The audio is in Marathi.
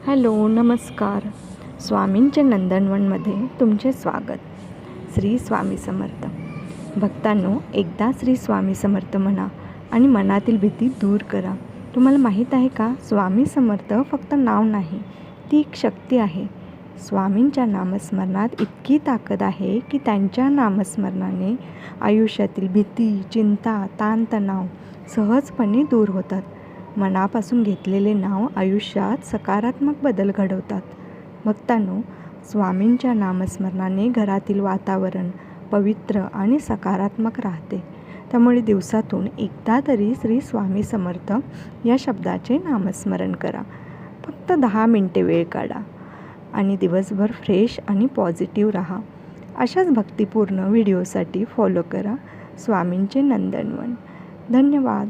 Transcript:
हॅलो, नमस्कार. स्वामींच्या नंदनवनमध्ये तुमचे स्वागत. श्री स्वामी समर्थ. भक्तांनो, एकदा श्री स्वामी समर्थ म्हणा आणि मनातील भीती दूर करा. तुम्हाला माहीत आहे का, स्वामी समर्थ फक्त नाव नाही, ती एक शक्ती आहे. स्वामींच्या नामस्मरणात इतकी ताकद आहे की त्यांच्या नामस्मरणाने आयुष्यातील भीती, चिंता, ताणतणाव सहजपणे दूर होतात. मनापासून घेतलेले नाव आयुष्यात सकारात्मक बदल घडवतात. भक्तांनो, स्वामींच्या नामस्मरणाने घरातील वातावरण पवित्र आणि सकारात्मक राहते. त्यामुळे दिवसातून एकदा तरी श्री स्वामी समर्थ या शब्दाचे नामस्मरण करा. फक्त 10 मिनिटे वेळ काढा आणि दिवसभर फ्रेश आणि पॉझिटिव्ह राहा. अशाच भक्तिपूर्ण व्हिडिओसाठी फॉलो करा स्वामींचे नंदनवन. धन्यवाद.